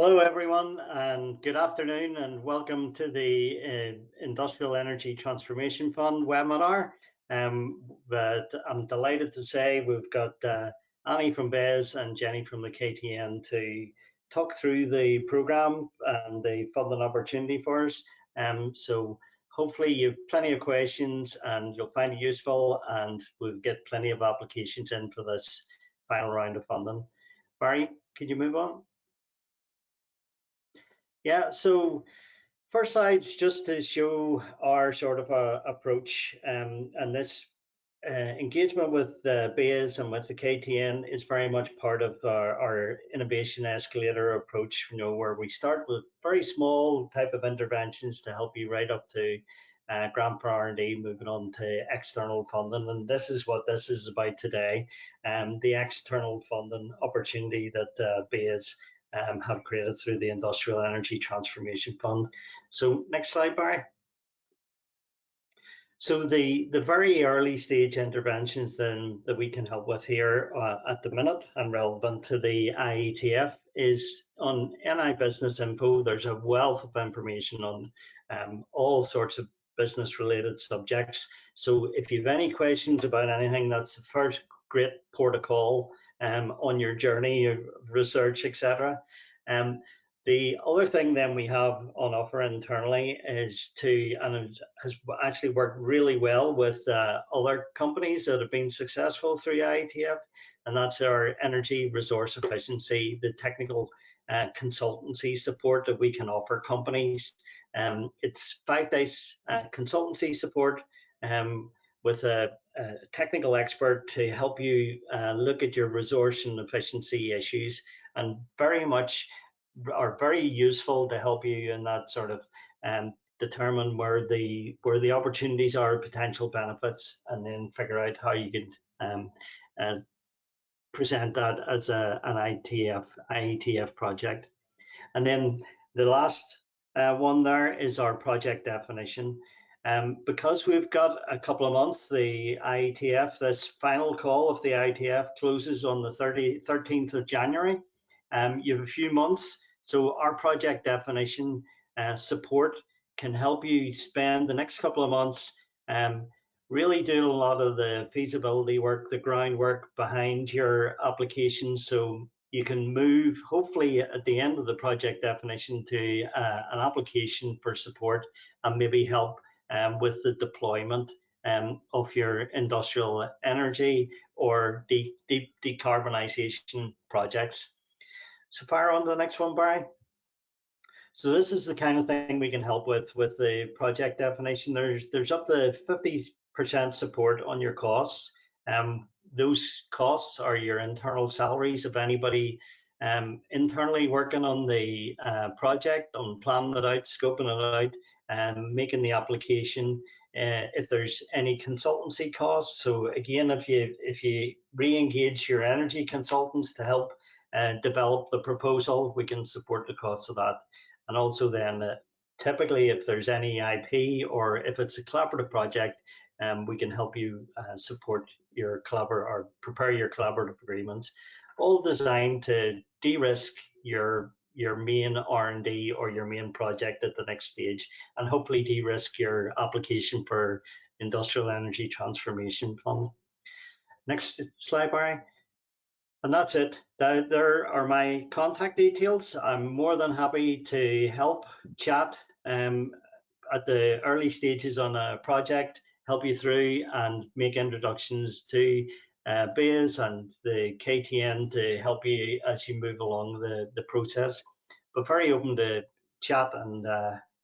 Hello, everyone, and good afternoon, and welcome to the Industrial Energy Transformation Fund webinar. But I'm delighted to say we've got Annie from BEIS and Jenny from the KTN to talk through the programme and the funding opportunity for us. So hopefully you've plenty of questions and you'll find it useful, and we'll get plenty of applications in for this final round of funding. Barry, could you move on? Yeah, so first slide's just to show our sort of approach, and this engagement with the BEIS and with the KTN is very much part of our innovation escalator approach, where we start with very small type of interventions to help you right up to grant for R&D, moving on to external funding. And this is what this is about today, the external funding opportunity that BEIS have created through the Industrial Energy Transformation Fund. So next slide, Barry. So the very early stage interventions then that we can help with here at the minute and relevant to the IETF is on NI Business Info. There's a wealth of information on all sorts of business related subjects. So if you have any questions about anything, that's the first great port of call on your journey of research, etc. The other thing then we have on offer internally is and it has actually worked really well with other companies that have been successful through IETF, and that's our energy resource efficiency, the technical consultancy support that we can offer companies. It's 5 days consultancy support with a technical expert to help you look at your resource and efficiency issues, and very much are very useful to help you in that sort of determine where the opportunities are, potential benefits, and then figure out how you can present that as an IETF project. And then the last one there is our project definition. Because we've got a couple of months, the IETF, this final call of the IETF closes on the 13th of January. You have a few months, so our project definition support can help you spend the next couple of months really doing a lot of the feasibility work, the groundwork behind your application, so you can move hopefully at the end of the project definition to an application for support and maybe help with the deployment of your industrial energy or decarbonisation projects. So fire on to the next one, Barry. So this is the kind of thing we can help with the project definition. There's up to 50% support on your costs. Those costs are your internal salaries of anybody internally working on the project, on planning it out, scoping it out, and making the application. If there's any consultancy costs, so again, if you re-engage your energy consultants to help develop the proposal, we can support the cost of that. And also then typically if there's any IP or if it's a collaborative project, we can help you support your or prepare your collaborative agreements, all designed to de-risk your main R&D or your main project at the next stage, and hopefully de-risk your application for Industrial Energy Transformation Fund. Next slide, Barry. And that's it. There are my contact details. I'm more than happy to help chat at the early stages on a project, help you through and make introductions to BEIS and the KTN to help you as you move along the process. But very open to chat and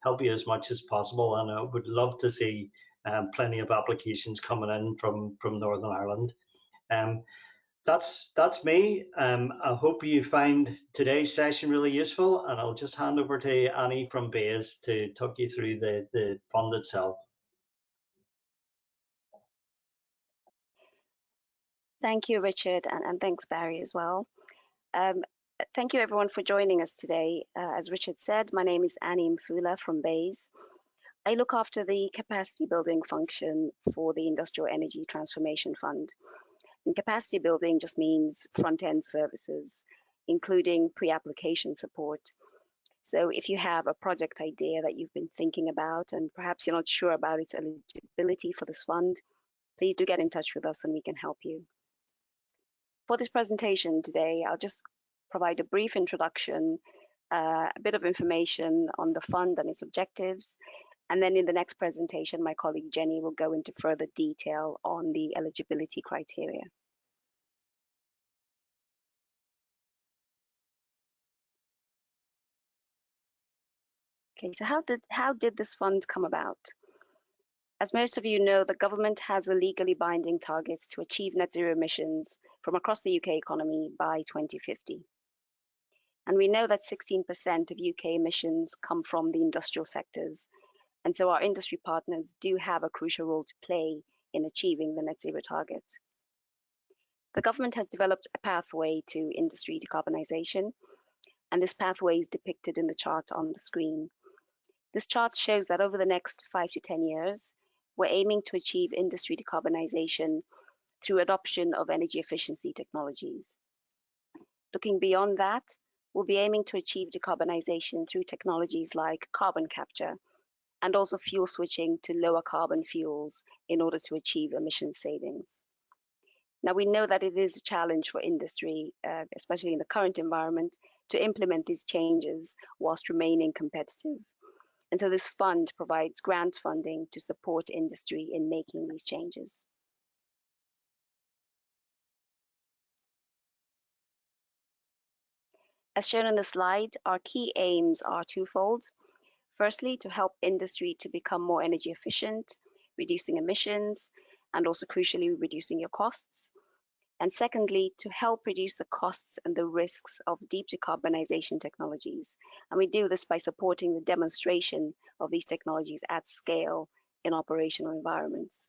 help you as much as possible. And I would love to see plenty of applications coming in from Northern Ireland. That's me. I hope you find today's session really useful, and I'll just hand over to Annie from BEIS to talk you through the fund itself. Thank you, Richard, and thanks, Barry, as well. Thank you, everyone, for joining us today. As Richard said, my name is Annie Mfula from BEIS. I look after the capacity building function for the Industrial Energy Transformation Fund. And capacity building just means front-end services. including pre-application support. So if you have a project idea that you've been thinking about and perhaps you're not sure about its eligibility for this fund, please do get in touch with us and we can help you. For this presentation today, I'll just provide a brief introduction, a bit of information on the fund and its objectives, and then in the next presentation, my colleague Jenny will go into further detail on the eligibility criteria. Okay, so how did this fund come about? As most of you know, the government has a legally binding targets to achieve net zero emissions from across the UK economy by 2050. And we know that 16% of UK emissions come from the industrial sectors. And so our industry partners do have a crucial role to play in achieving the net zero target. The government has developed a pathway to industry decarbonisation, and this pathway is depicted in the chart on the screen. This chart shows that over the next 5 to 10 years, we're aiming to achieve industry decarbonisation through adoption of energy efficiency technologies. Looking beyond that, we'll be aiming to achieve decarbonisation through technologies like carbon capture and also fuel switching to lower carbon fuels in order to achieve emission savings. Now, we know that it is a challenge for industry, especially in the current environment, to implement these changes whilst remaining competitive. And so this fund provides grant funding to support industry in making these changes. As shown on the slide, our key aims are twofold. Firstly, to help industry to become more energy efficient, reducing emissions, and also crucially reducing your costs. And secondly, to help reduce the costs and the risks of deep decarbonisation technologies. And we do this by supporting the demonstration of these technologies at scale in operational environments.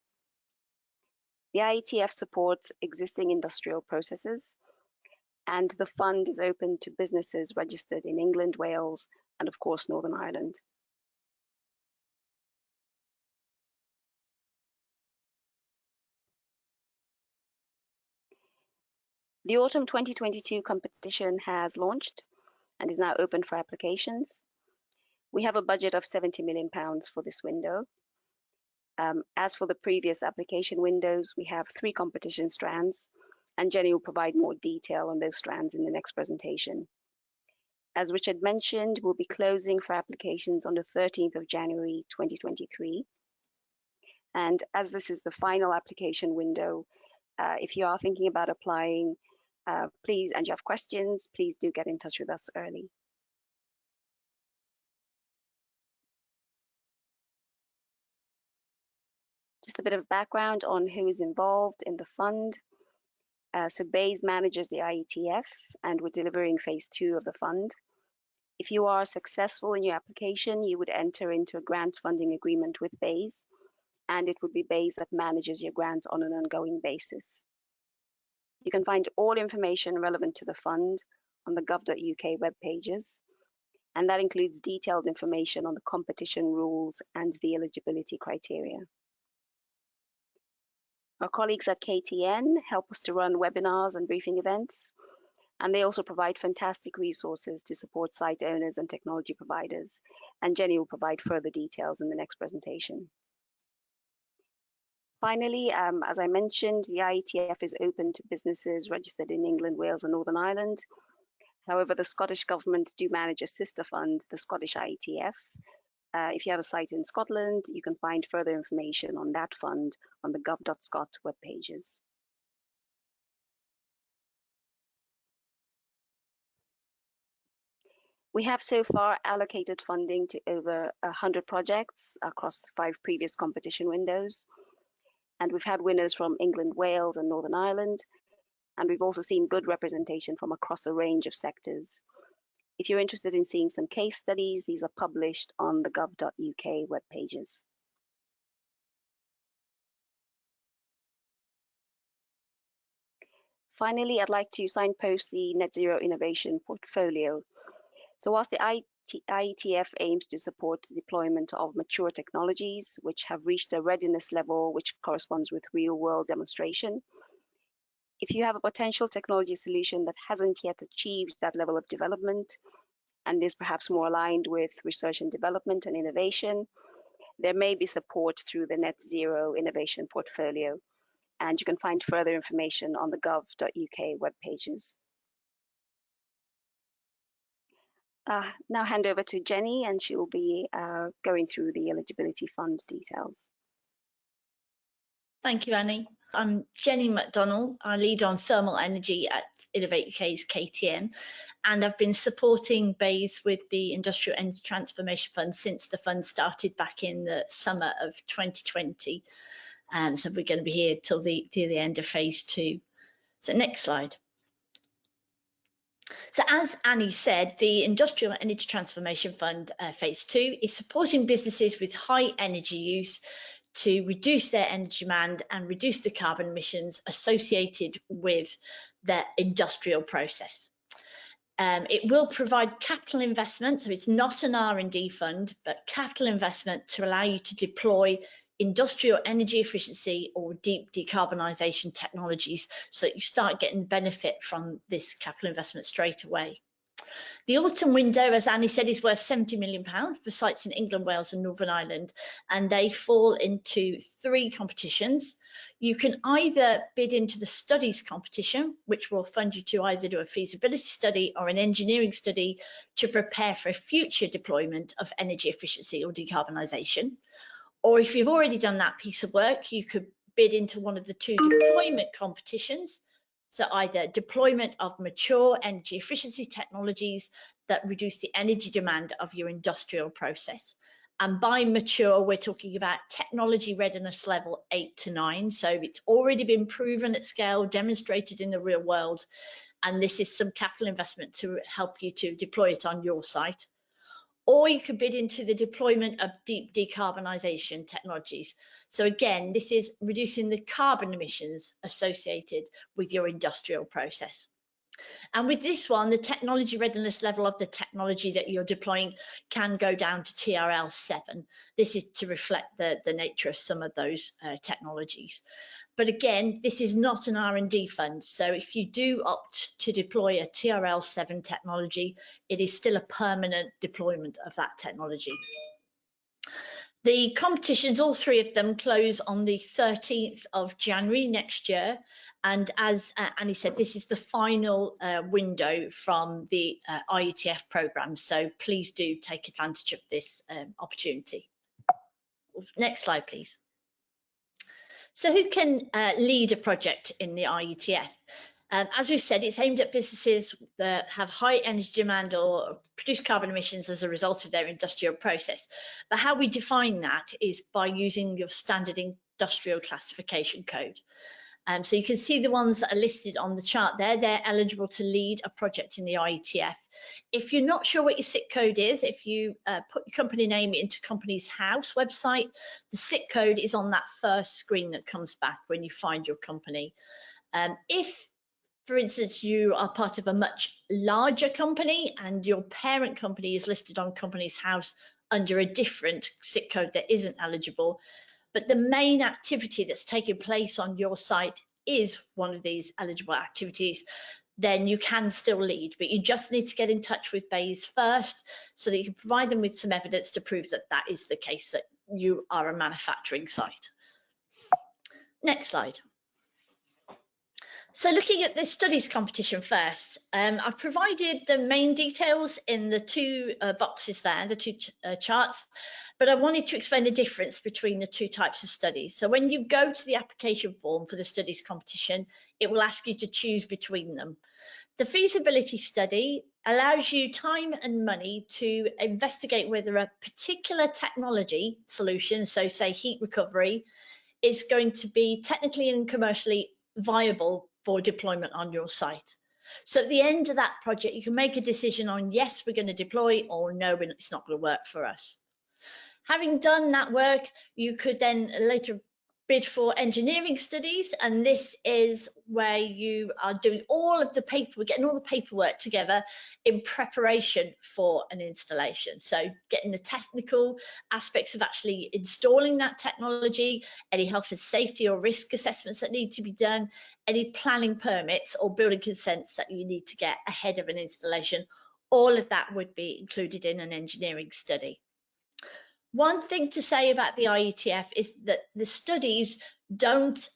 The IETF supports existing industrial processes, and the fund is open to businesses registered in England, Wales, and of course, Northern Ireland. The autumn 2022 competition has launched and is now open for applications. We have a budget of £70 million for this window. As for the previous application windows, we have 3 competition strands, and Jenny will provide more detail on those strands in the next presentation. As Richard mentioned, we'll be closing for applications on the 13th of January 2023. And as this is the final application window, if you are thinking about applying, please, and you have questions, please do get in touch with us early. Just a bit of background on who is involved in the fund. So BEIS manages the IETF, and we're delivering phase 2 of the fund. If you are successful in your application, you would enter into a grant funding agreement with BEIS, and it would be BEIS that manages your grant on an ongoing basis. You can find all information relevant to the fund on the gov.uk web pages, and that includes detailed information on the competition rules and the eligibility criteria. Our colleagues at KTN help us to run webinars and briefing events, and they also provide fantastic resources to support site owners and technology providers, and Jenny will provide further details in the next presentation. Finally, as I mentioned, the IETF is open to businesses registered in England, Wales, and Northern Ireland. However, the Scottish Government do manage a sister fund, the Scottish IETF. If you have a site in Scotland, you can find further information on that fund on the gov.scot web pages. We have so far allocated funding to over 100 projects across 5 previous competition windows. And we've had winners from England, Wales, and Northern Ireland. And we've also seen good representation from across a range of sectors. If you're interested in seeing some case studies, these are published on the gov.uk web pages. Finally, I'd like to signpost the Net Zero Innovation Portfolio. So whilst the IETF aims to support the deployment of mature technologies which have reached a readiness level which corresponds with real-world demonstration, If you have a potential technology solution that hasn't yet achieved that level of development and is perhaps more aligned with research and development and innovation, there may be support through the Net Zero Innovation Portfolio, and you can find further information on the gov.uk web pages. Now hand over to Jenny, and she will be going through the eligibility fund details. Thank you, Annie. I'm Jenny McDonnell. I lead on thermal energy at Innovate UK's KTN, and I've been supporting BEIS with the Industrial Energy Transformation Fund since the fund started back in the summer of 2020. And so we're going to be here till the end of phase 2. So next slide. So as Annie said, the Industrial Energy Transformation Fund phase 2 is supporting businesses with high energy use to reduce their energy demand and reduce the carbon emissions associated with their industrial process. It will provide capital investment, so it's not an R&D fund, but capital investment to allow you to deploy industrial energy efficiency or deep decarbonisation technologies so that you start getting benefit from this capital investment straight away. The autumn window, as Annie said, is worth £70 million for sites in England, Wales and Northern Ireland, and they fall into 3 competitions. You can either bid into the studies competition, which will fund you to either do a feasibility study or an engineering study to prepare for a future deployment of energy efficiency or decarbonisation. Or if you've already done that piece of work, you could bid into one of the 2 deployment competitions. So either deployment of mature energy efficiency technologies that reduce the energy demand of your industrial process. And by mature, we're talking about technology readiness level 8 to 9. So it's already been proven at scale, demonstrated in the real world. And this is some capital investment to help you to deploy it on your site. Or you could bid into the deployment of deep decarbonisation technologies. So again, this is reducing the carbon emissions associated with your industrial process. And with this one, the technology readiness level of the technology that you're deploying can go down to TRL 7. This is to reflect the nature of some of those technologies. But again, this is not an R&D fund. So if you do opt to deploy a TRL 7 technology, it is still a permanent deployment of that technology. The competitions, all 3 of them, close on the 13th of January next year. And as Annie said, this is the final window from the IETF programme. So please do take advantage of this opportunity. Next slide, please. So who can lead a project in the IETF? As we've said, it's aimed at businesses that have high energy demand or produce carbon emissions as a result of their industrial process. But how we define that is by using your standard industrial classification code. So you can see the ones that are listed on the chart there, they're eligible to lead a project in the IETF. If you're not sure what your SIC code is, if you put your company name into Companies House website, the SIC code is on that first screen that comes back when you find your company. If, for instance, you are part of a much larger company and your parent company is listed on Companies House under a different SIC code that isn't eligible, but the main activity that's taking place on your site is one of these eligible activities, then you can still lead, but you just need to get in touch with BEIS first so that you can provide them with some evidence to prove that that is the case, that you are a manufacturing site. Next slide. So looking at the studies competition first, I've provided the main details in the 2 boxes there, the 2 charts, but I wanted to explain the difference between the 2 types of studies. So when you go to the application form for the studies competition, it will ask you to choose between them. The feasibility study allows you time and money to investigate whether a particular technology solution, so say heat recovery, is going to be technically and commercially viable for deployment on your site. So at the end of that project, you can make a decision on yes, we're going to deploy, or no, it's not going to work for us. Having done that work, you could then later bid for engineering studies, and this is where you are doing all of the paperwork, getting all the paperwork together in preparation for an installation. So getting the technical aspects of actually installing that technology, any health and safety or risk assessments that need to be done, any planning permits or building consents that you need to get ahead of an installation. All of that would be included in an engineering study. One thing to say about the IETF is that the studies don't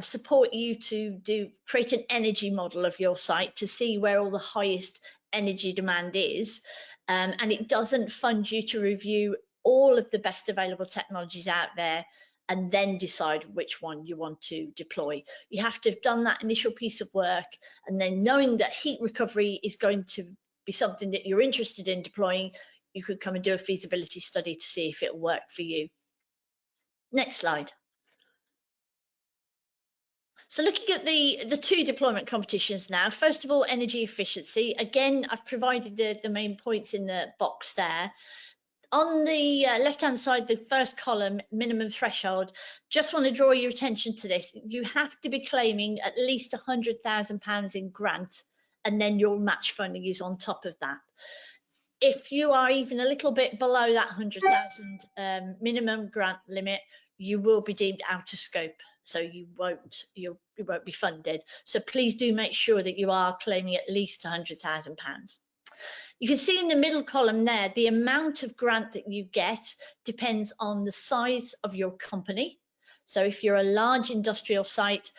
support you to create an energy model of your site to see where all the highest energy demand is, and it doesn't fund you to review all of the best available technologies out there and then decide which one you want to deploy. You have to have done that initial piece of work, and then knowing that heat recovery is going to be something that you're interested in deploying, you could come and do a feasibility study to see if it'll work for you. Next slide. So looking at the two deployment competitions now, first of all, energy efficiency. Again, I've provided the main points in the box there. On the left-hand side, the first column, minimum threshold, just want to draw your attention to this. You have to be claiming at least £100,000 in grant, and then your match funding is on top of that. If you are even a little bit below that 100,000 minimum grant limit, you will be deemed out of scope, so you won't be funded. So please do make sure that you are claiming at least £100,000. You can see in the middle column there, the amount of grant that you get depends on the size of your company. So if you're a large industrial site,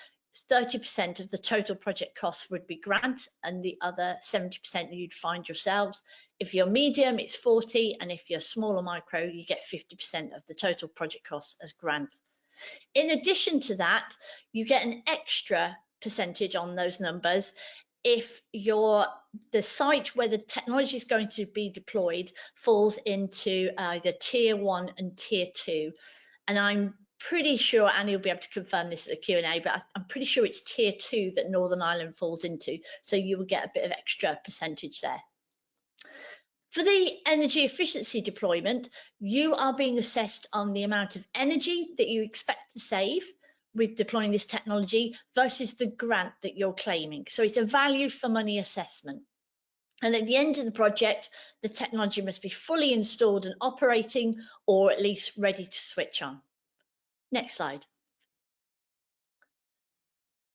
30% of the total project cost would be grant, and the other 70% you'd find yourselves. If you're medium, it's 40%, and if you're small or micro, you get 50% of the total project cost as grant. In addition to that, you get an extra percentage on those numbers if the site where the technology is going to be deployed falls into either tier 1 and tier 2. And I'm pretty sure Annie will be able to confirm this at the Q&A, but I'm pretty sure it's tier 2 that Northern Ireland falls into. So you will get a bit of extra percentage there. For the energy efficiency deployment, you are being assessed on the amount of energy that you expect to save with deploying this technology versus the grant that you're claiming. So it's a value for money assessment. And at the end of the project, the technology must be fully installed and operating, or at least ready to switch on. Next slide.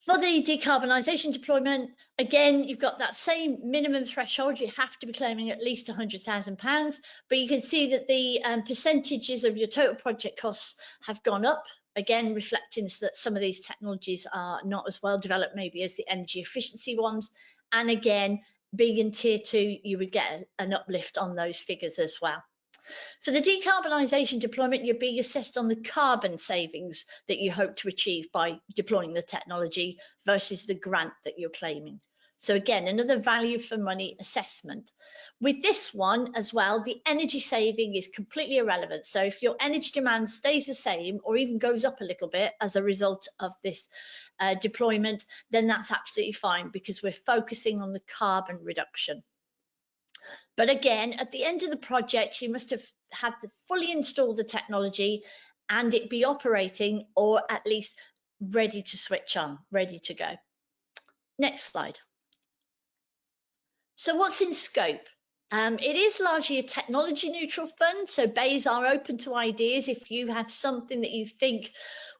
For the decarbonisation deployment, again, you've got that same minimum threshold. You have to be claiming at least £100,000, but you can see that the percentages of your total project costs have gone up, again, reflecting that some of these technologies are not as well developed maybe as the energy efficiency ones. And again, being in tier 2, you would get an uplift on those figures as well. For the decarbonisation deployment, you're being assessed on the carbon savings that you hope to achieve by deploying the technology versus the grant that you're claiming. So again, another value for money assessment. With this one as well, the energy saving is completely irrelevant. So if your energy demand stays the same or even goes up a little bit as a result of this deployment, then that's absolutely fine because we're focusing on the carbon reduction. But again, at the end of the project, you must have had to fully install the technology and it be operating, or at least ready to switch on, ready to go. Next slide. So what's in scope? It is largely a technology neutral fund, so BEIS are open to ideas. If you have something that you think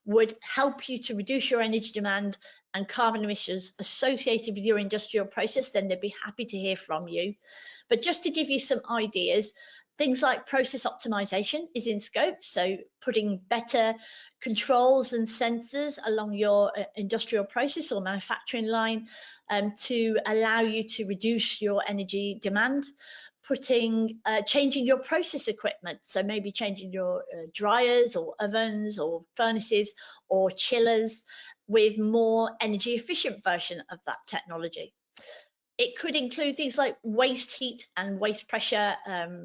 would help you to reduce your energy demand and carbon emissions associated with your industrial process, then they'd be happy to hear from you. But just to give you some ideas, things like process optimization is in scope, so putting better controls and sensors along your industrial process or manufacturing line to allow you to reduce your energy demand. Changing your process equipment, so maybe changing your dryers or ovens or furnaces or chillers with more energy efficient version of that technology. It could include things like waste heat and waste pressure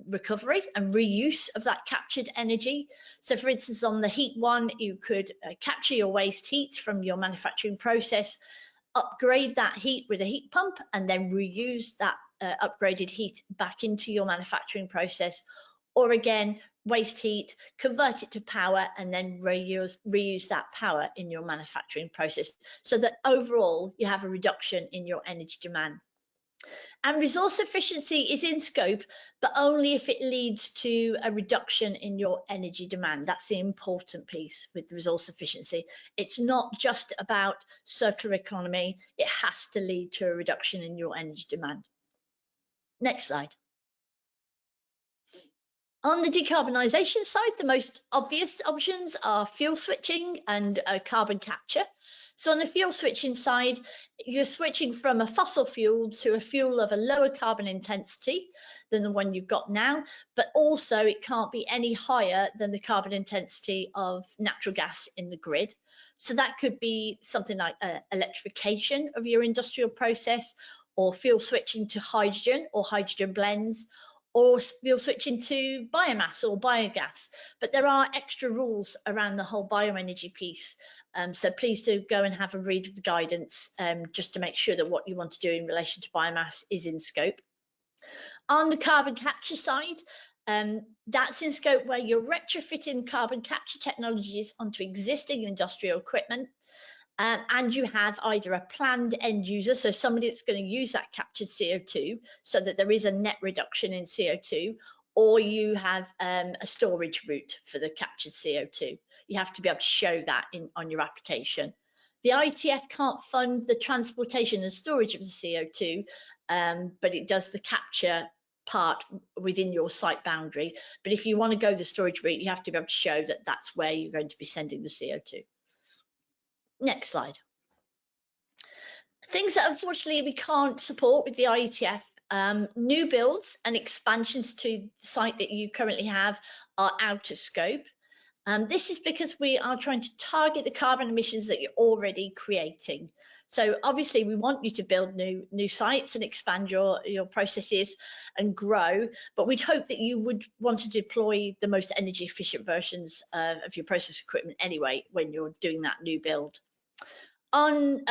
recovery and reuse of that captured energy. So for instance, on the heat one, you could capture your waste heat from your manufacturing process, upgrade that heat with a heat pump, and then reuse that upgraded heat back into your manufacturing process. Or again, waste heat, convert it to power, and then reuse that power in your manufacturing process, so that overall you have a reduction in your energy demand. And resource efficiency is in scope, but only if it leads to a reduction in your energy demand. That's the important piece with resource efficiency. It's not just about circular economy, it has to lead to a reduction in your energy demand. Next slide. On the decarbonisation side, the most obvious options are fuel switching and carbon capture. So on the fuel switching side, you're switching from a fossil fuel to a fuel of a lower carbon intensity than the one you've got now, but also it can't be any higher than the carbon intensity of natural gas in the grid. So that could be something like electrification of your industrial process, or fuel switching to hydrogen or hydrogen blends, or fuel switching to biomass or biogas. But there are extra rules around the whole bioenergy piece. So please do go and have a read of the guidance just to make sure that what you want to do in relation to biomass is in scope. On the carbon capture side, that's in scope where you're retrofitting carbon capture technologies onto existing industrial equipment. And you have either a planned end user, so somebody that's going to use that captured CO2 so that there is a net reduction in CO2, or you have a storage route for the captured CO2. You have to be able to show that on your application. The IETF can't fund the transportation and storage of the CO2, but it does the capture part within your site boundary. But if you want to go the storage route, you have to be able to show that that's where you're going to be sending the CO2. Next slide. Things that unfortunately we can't support with the IETF, new builds and expansions to the site that you currently have are out of scope. This is because we are trying to target the carbon emissions that you're already creating. So obviously we want you to build new sites and expand your processes and grow, but we'd hope that you would want to deploy the most energy efficient versions of your process equipment anyway when you're doing that new build. On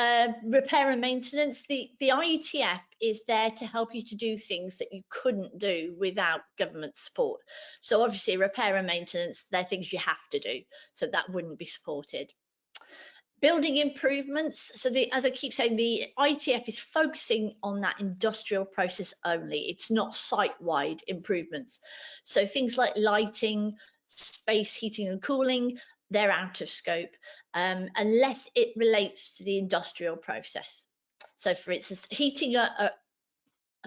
repair and maintenance, the IETF is there to help you to do things that you couldn't do without government support. So obviously repair and maintenance, they're things you have to do, so that wouldn't be supported. Building improvements, so as I keep saying, the IETF is focusing on that industrial process only. It's not site-wide improvements. So things like lighting, space heating and cooling, they're out of scope unless it relates to the industrial process. So for instance, heating a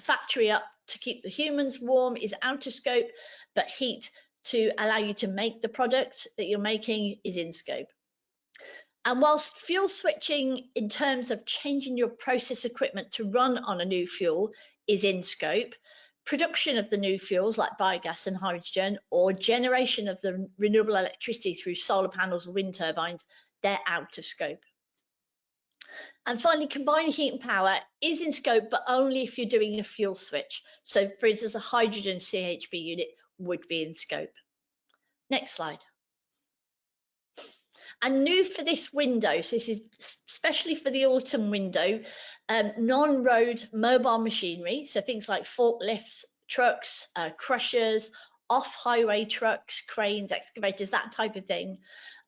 factory up to keep the humans warm is out of scope, but heat to allow you to make the product that you're making is in scope. And whilst fuel switching in terms of changing your process equipment to run on a new fuel is in scope, production of the new fuels like biogas and hydrogen, or generation of the renewable electricity through solar panels or wind turbines, they're out of scope. And finally, combining heat and power is in scope, but only if you're doing a fuel switch. So for instance, a hydrogen CHP unit would be in scope. Next slide. And new for this window, so this is especially for the autumn window, non-road mobile machinery, so things like forklifts, trucks, crushers, off-highway trucks, cranes, excavators, that type of thing,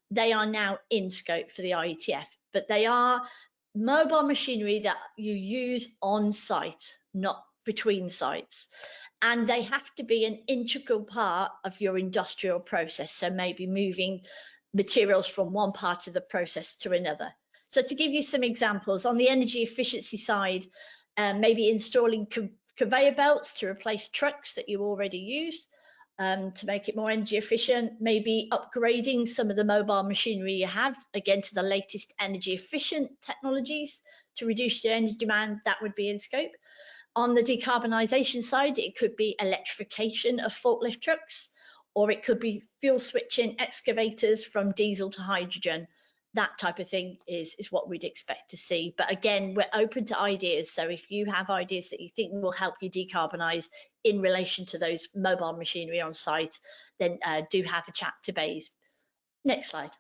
they are now in scope for the IETF, but they are mobile machinery that you use on site, not between sites. And they have to be an integral part of your industrial process, so maybe moving materials from one part of the process to another. So to give you some examples, on the energy efficiency side, maybe installing conveyor belts to replace trucks that you already use to make it more energy efficient, maybe upgrading some of the mobile machinery you have, again, to the latest energy efficient technologies to reduce your energy demand, that would be in scope. On the decarbonisation side, it could be electrification of forklift trucks, or it could be fuel switching excavators from diesel to hydrogen. That type of thing is what we'd expect to see. But again, we're open to ideas. So if you have ideas that you think will help you decarbonise in relation to those mobile machinery on site, then do have a chat to BEIS. Next slide.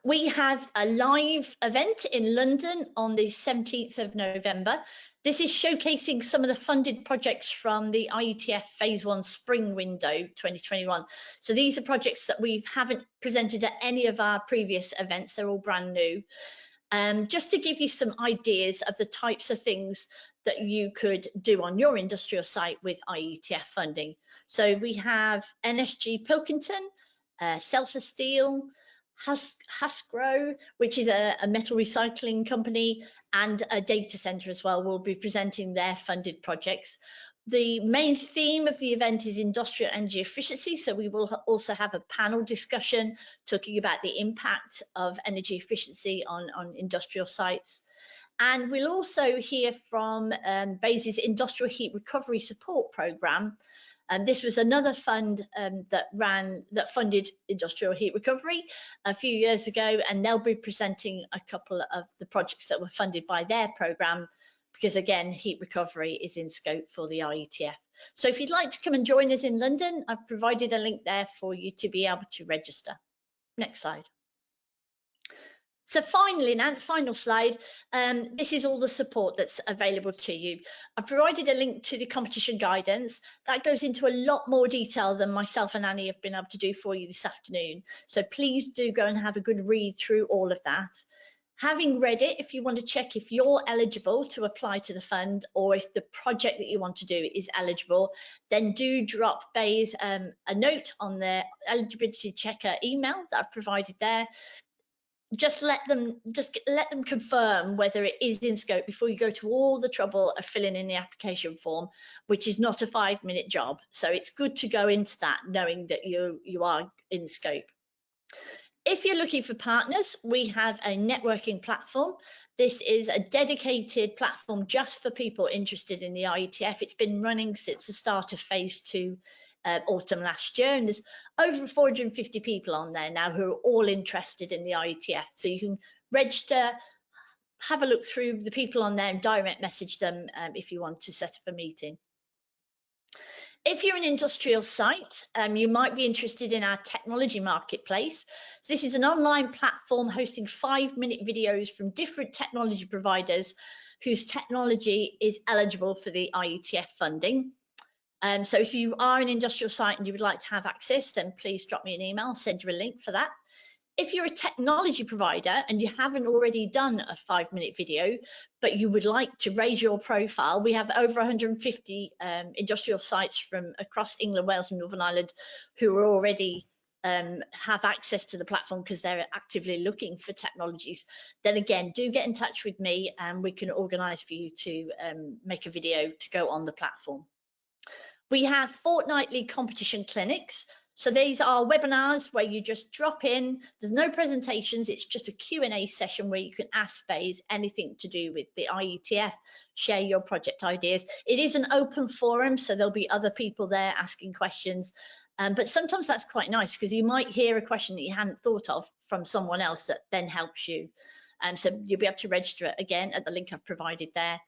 We have a live event in London on the 17th of November. This is showcasing some of the funded projects from the IETF Phase 1 Spring Window 2021. So these are projects that we haven't presented at any of our previous events. They're all brand new. Just to give you some ideas of the types of things that you could do on your industrial site with IETF funding. So we have NSG Pilkington, Celsa Steel, Hasgrow, which is a metal recycling company, and a data center as well, will be presenting their funded projects. The main theme of the event is industrial energy efficiency, so we will also have a panel discussion talking about the impact of energy efficiency on industrial sites. And we'll also hear from BEIS's Industrial Heat Recovery Support Programme. And this was another fund that funded industrial heat recovery a few years ago, and they'll be presenting a couple of the projects that were funded by their programme, because again, heat recovery is in scope for the IETF. So if you'd like to come and join us in London, I've provided a link there for you to be able to register. Next slide. So finally, now the final slide, this is all the support that's available to you. I've provided a link to the competition guidance. That goes into a lot more detail than myself and Annie have been able to do for you this afternoon. So please do go and have a good read through all of that. Having read it, if you want to check if you're eligible to apply to the fund, or if the project that you want to do is eligible, then do drop BEIS a note on their eligibility checker email that I've provided there. Just let them confirm whether it is in scope before you go to all the trouble of filling in the application form, which is not a 5-minute job. So it's good to go into that knowing that you are in scope. If you're looking for partners, we have a networking platform. This is a dedicated platform just for people interested in the IETF. It's been running since the start of Phase 2 autumn last year, and there's over 450 people on there now who are all interested in the IETF. So you can register, have a look through the people on there and direct message them if you want to set up a meeting. If you're an industrial site, you might be interested in our technology marketplace. So this is an online platform hosting 5-minute videos from different technology providers whose technology is eligible for the IETF funding. So if you are an industrial site and you would like to have access, then please drop me an email, I'll send you a link for that. If you're a technology provider and you haven't already done a 5-minute video, but you would like to raise your profile, we have over 150 industrial sites from across England, Wales and Northern Ireland who are already have access to the platform because they're actively looking for technologies. Then again, do get in touch with me and we can organise for you to make a video to go on the platform. We have fortnightly competition clinics. So these are webinars where you just drop in, there's no presentations, it's just a Q&A session where you can ask BEIS anything to do with the IETF, share your project ideas. It is an open forum, so there'll be other people there asking questions. But sometimes that's quite nice because you might hear a question that you hadn't thought of from someone else that then helps you. So you'll be able to register it again at the link I've provided there.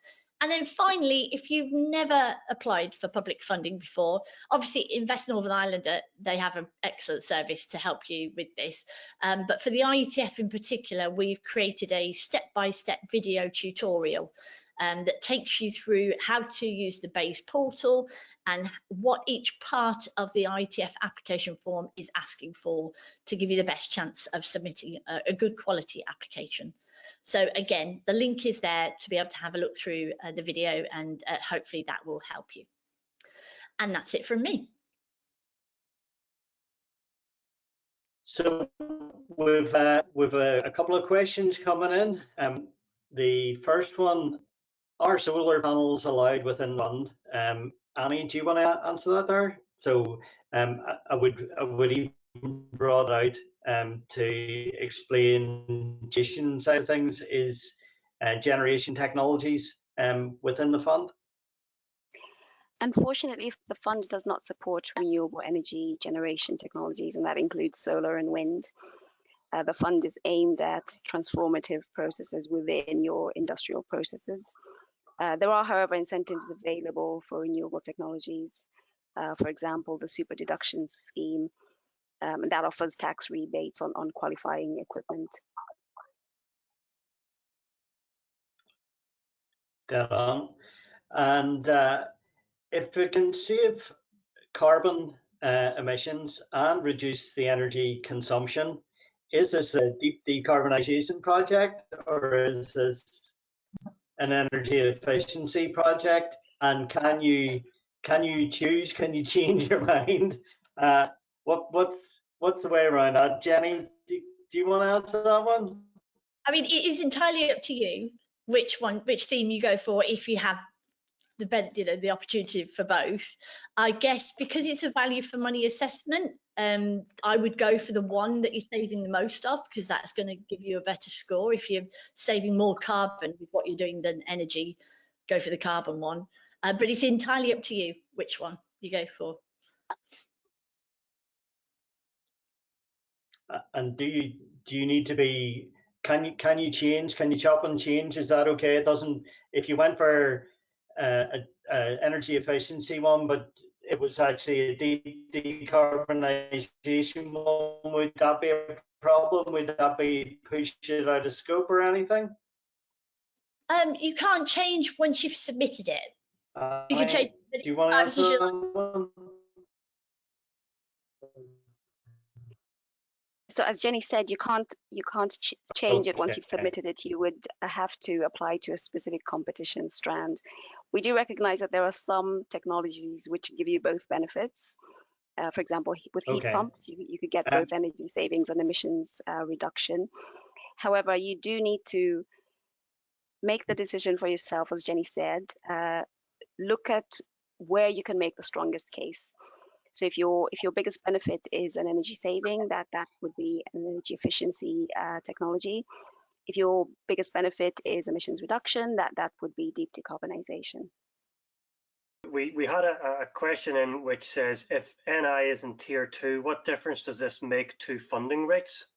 And then finally, if you've never applied for public funding before, obviously Invest Northern Ireland, they have an excellent service to help you with this. But for the IETF in particular, we've created a step-by-step video tutorial that takes you through how to use the BEIS portal and what each part of the IETF application form is asking for to give you the best chance of submitting a good quality application. So again, the link is there to be able to have a look through the video, and hopefully that will help you. And that's it from me. So we've a couple of questions coming in. The first one, are solar panels allowed within fund? Annie, do you want to answer that there? So I would even broad out to explain the side of things is generation technologies within the fund. Unfortunately, the fund does not support renewable energy generation technologies, and that includes solar and wind. The fund is aimed at transformative processes within your industrial processes. There are, however, incentives available for renewable technologies. For example, the super deduction scheme and that offers tax rebates on qualifying equipment. Dead on. And if we can save carbon emissions and reduce the energy consumption, is this a deep decarbonisation project, or is this an energy efficiency project? And can you choose? Can you change your mind? What's the way around that, Jenny? Do you want to answer that one? I mean, it is entirely up to you which theme you go for. If you have the opportunity for both, I guess because it's a value for money assessment, I would go for the one that you're saving the most of, because that's going to give you a better score. If you're saving more carbon with what you're doing than energy, go for the carbon one. But it's entirely up to you which one you go for. And do you need to be? Can you change? Can you chop and change? Is that okay? It doesn't. If you went for a energy efficiency one, but it was actually a decarbonisation one, would that be a problem? Would that be pushed out of scope or anything? You can't change once you've submitted it. You can change. Do you want to answer that one? So as Jenny said, you can't change it once you've submitted it. You would have to apply to a specific competition strand. We do recognize that there are some technologies which give you both benefits. For example, with heat pumps, you could get both energy savings and emissions reduction. However, you do need to make the decision for yourself, as Jenny said. Look at where you can make the strongest case. So if your biggest benefit is an energy saving, that would be an energy efficiency technology. If your biggest benefit is emissions reduction, that would be deep decarbonization. We had a question in which says, if NI is in tier 2, what difference does this make to funding rates?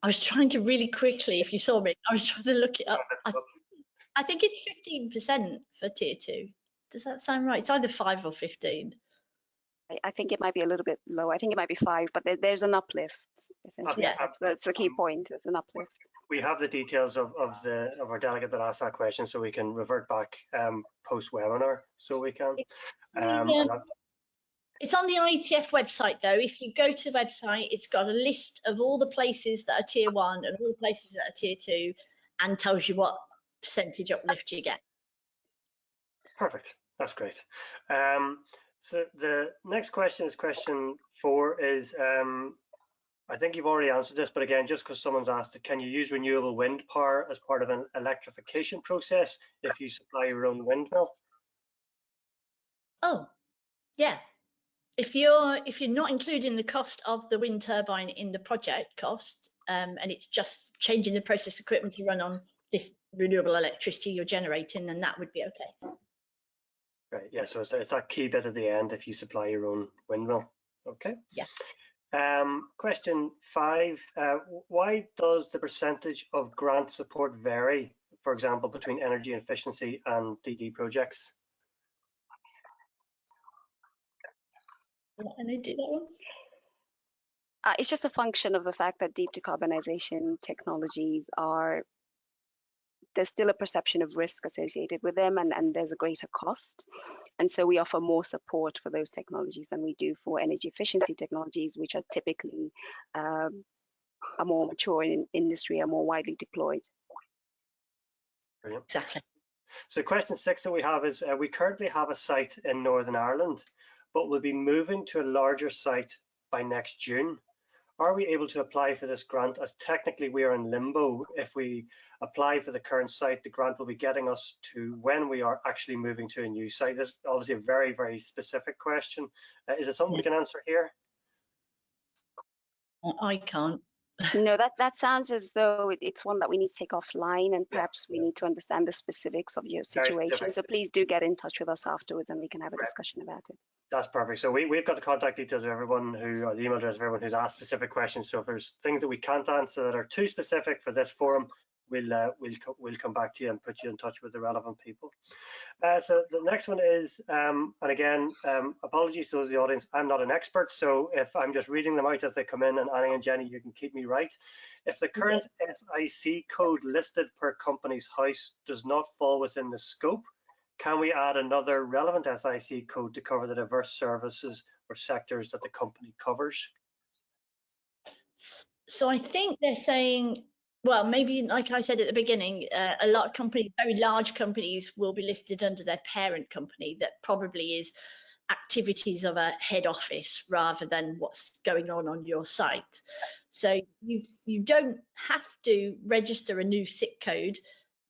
I was trying to really quickly, if you saw me, I was trying to look it up. I think it's 15% for tier 2. Does that sound right? It's either 5 or 15. I think it might be a little bit low. I think it might be 5, but there's an uplift. Essentially, yeah. That's the key point. It's an uplift. We have the details of our delegate that asked that question, so we can revert back post webinar. So we can. It's on the IETF website though. If you go to the website, it's got a list of all the places that are tier 1 and all the places that are tier 2, and tells you what percentage uplift you get. Perfect. That's great. So the next question is question 4 is, I think you've already answered this, but again, just because someone's asked it, can you use renewable wind power as part of an electrification process if you supply your own windmill? Oh, yeah. If you're not including the cost of the wind turbine in the project cost, and it's just changing the process equipment to run on this renewable electricity you're generating, then that would be okay. Right, yeah, so it's that key bit at the end if you supply your own windmill. Okay. Yeah. Question 5, why does the percentage of grant support vary, for example, between energy efficiency and DD projects? Can I do that one? It's just a function of the fact that deep decarbonization technologies there's still a perception of risk associated with them, and there's a greater cost. And so we offer more support for those technologies than we do for energy efficiency technologies, which are typically are more mature in industry, are more widely deployed. Brilliant. Exactly. So question 6 that we have is, we currently have a site in Northern Ireland, but we'll be moving to a larger site by next June. Are we able to apply for this grant, as technically we are in limbo? If we apply for the current site, the grant will be getting us to when we are actually moving to a new site. This is obviously a very, very specific question. Is it something we can answer here? I can't. No, that sounds as though it's one that we need to take offline, and perhaps we need to understand the specifics of your situation. So please do get in touch with us afterwards, and we can have a discussion about it. That's perfect. So we've got the contact details of everyone or the email address of everyone who's asked specific questions. So if there's things that we can't answer that are too specific for this forum, we'll come back to you and put you in touch with the relevant people. So the next one is, and again, apologies to the audience, I'm not an expert, so if I'm just reading them out as they come in, and Annie and Jenny, you can keep me right. If the current SIC code listed per company's house does not fall within the scope, can we add another relevant SIC code to cover the diverse services or sectors that the company covers? So I think they're saying, well, maybe like I said at the beginning, a lot of companies, very large companies, will be listed under their parent company that probably is activities of a head office rather than what's going on your site. So you don't have to register a new SIC code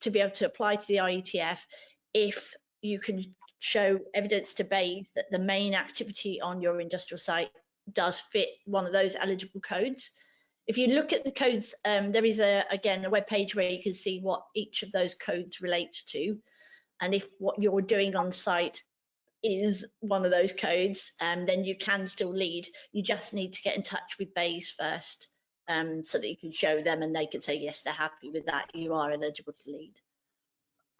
to be able to apply to the IETF if you can show evidence to BEIS that the main activity on your industrial site does fit one of those eligible codes. If you look at the codes, there is again a web page where you can see what each of those codes relates to, and if what you're doing on site is one of those codes, then you can still lead. You just need to get in touch with BEIS first, so that you can show them and they can say yes, they're happy with that, you are eligible to lead.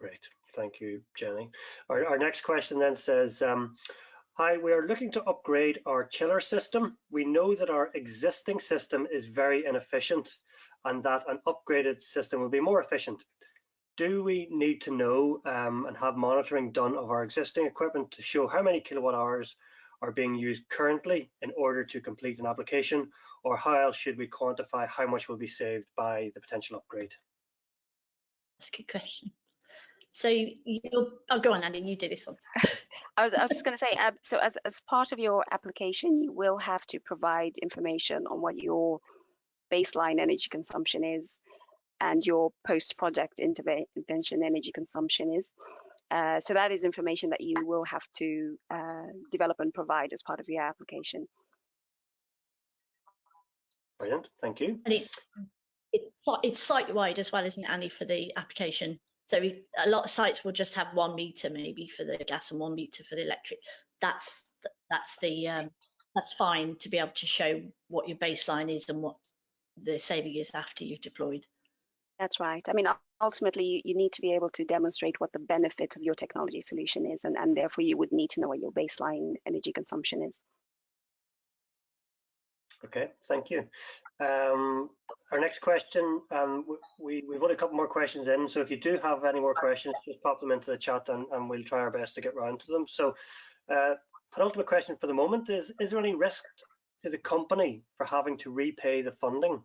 Great, thank you, Jenny. Our next question then says, hi, we are looking to upgrade our chiller system. We know that our existing system is very inefficient and that an upgraded system will be more efficient. Do we need to know and have monitoring done of our existing equipment to show how many kilowatt hours are being used currently in order to complete an application, or how else should we quantify how much will be saved by the potential upgrade? That's a good question. So oh, go on, Andy, you do this one. I was just going to say, so as part of your application, you will have to provide information on what your baseline energy consumption is and your post-project intervention energy consumption is. So that is information that you will have to develop and provide as part of your application. Brilliant, thank you. And it's site-wide as well, isn't it, Annie, for the application? So a lot of sites will just have 1 meter maybe for the gas and 1 meter for the electric. That's fine to be able to show what your baseline is and what the saving is after you've deployed. That's right. I mean, ultimately, you need to be able to demonstrate what the benefit of your technology solution is, and therefore you would need to know what your baseline energy consumption is. Okay, thank you. Our next question, we've got a couple more questions in, so if you do have any more questions, just pop them into the chat and we'll try our best to get around to them. So penultimate question for the moment is there any risk to the company for having to repay the funding?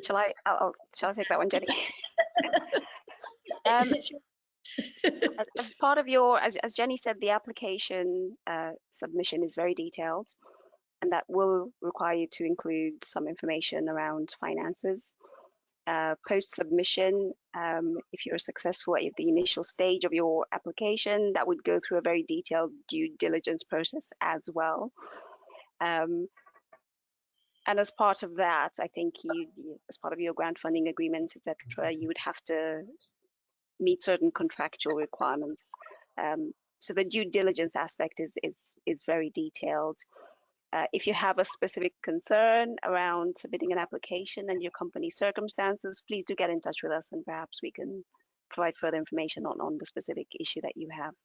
Shall I take that one, Jenny? As part of your, as Jenny said, the application submission is very detailed, and that will require you to include some information around finances. Post-submission, if you're successful at the initial stage of your application, that would go through a very detailed due diligence process as well. And as part of that, I think as part of your grant funding agreements, etc., you would have to meet certain contractual requirements. So the due diligence aspect is very detailed. If you have a specific concern around submitting an application and your company's circumstances, please do get in touch with us, and perhaps we can provide further information on the specific issue that you have.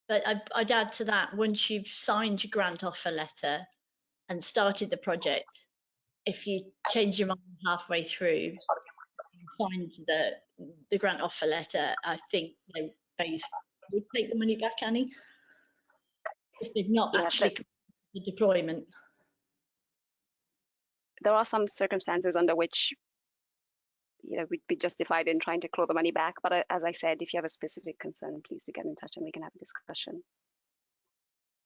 But I'd add to that, once you've signed your grant offer letter and started the project, if you change your mind halfway through and find the grant offer letter, I think BEIS would take the money back, Annie, if they've not actually completed the deployment. There are some circumstances under which we'd be justified in trying to claw the money back, but as I said, if you have a specific concern, please do get in touch and we can have a discussion.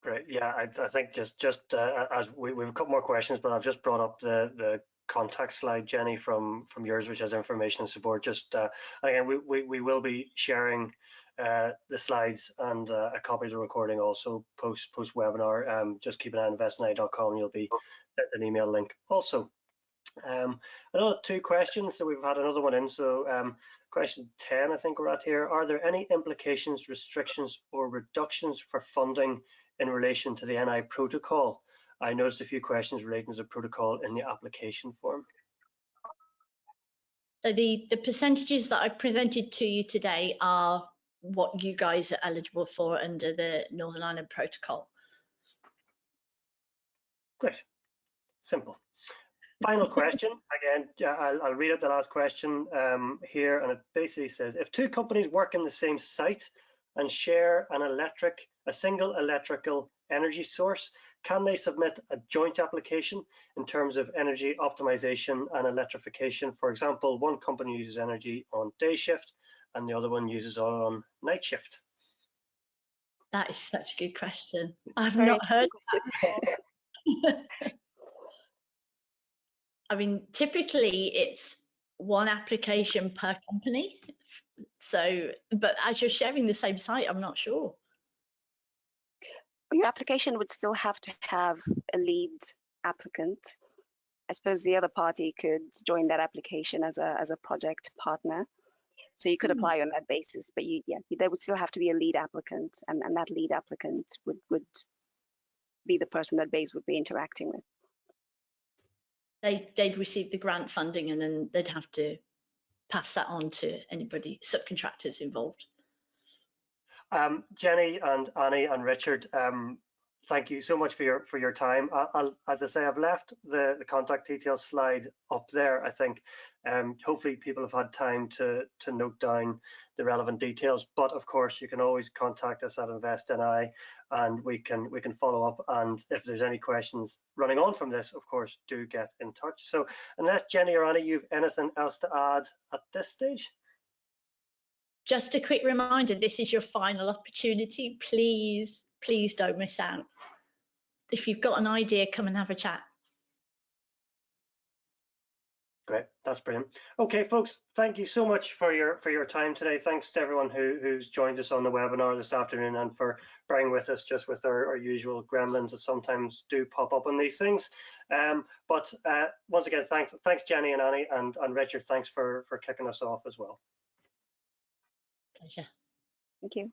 Great. Yeah, I think just as we have a couple more questions, but I've just brought up the contact slide, Jenny, from yours, which has information and support. Just again, we will be sharing the slides and a copy of the recording also post webinar. Just keep an eye on investni.com. You'll be sent an email link also. Another 2 questions. So we've had another one in. So question 10, I think we're at here. Are there any implications, restrictions, or reductions for funding in relation to the NI protocol? I noticed a few questions relating to the protocol in the application form. So the percentages that I've presented to you today are what you guys are eligible for under the Northern Ireland Protocol. Great, simple. Final question, again, I'll read out the last question here, and it basically says, if two companies work in the same site and share a single electrical energy source, can they submit a joint application in terms of energy optimization and electrification? For example, one company uses energy on day shift and the other one uses it on night shift. That is such a good question. I've not heard that. I mean, typically it's one application per company. So, but as you're sharing the same site, I'm not sure. Your application would still have to have a lead applicant. I suppose the other party could join that application as a project partner. So you could apply on that basis, but there would still have to be a lead applicant, and that lead applicant would be the person that BEIS would be interacting with. They'd receive the grant funding and then they'd have to pass that on to anybody, subcontractors involved. Jenny and Annie and Richard, thank you so much for your time. As I say, I've left the contact details slide up there. I think hopefully people have had time to note down the relevant details. But of course, you can always contact us at InvestNI, and we can follow up. And if there's any questions running on from this, of course, do get in touch. So unless Jenny or Annie, you've anything else to add at this stage? Just a quick reminder, this is your final opportunity. Please, please don't miss out. If you've got an idea, come and have a chat. Great, that's brilliant. Okay, folks, thank you so much for your time today. Thanks to everyone who's joined us on the webinar this afternoon, and for bearing with us just with our usual gremlins that sometimes do pop up on these things. But once again, thanks Jenny and Annie, and Richard, thanks for kicking us off as well. Pleasure. Thank you.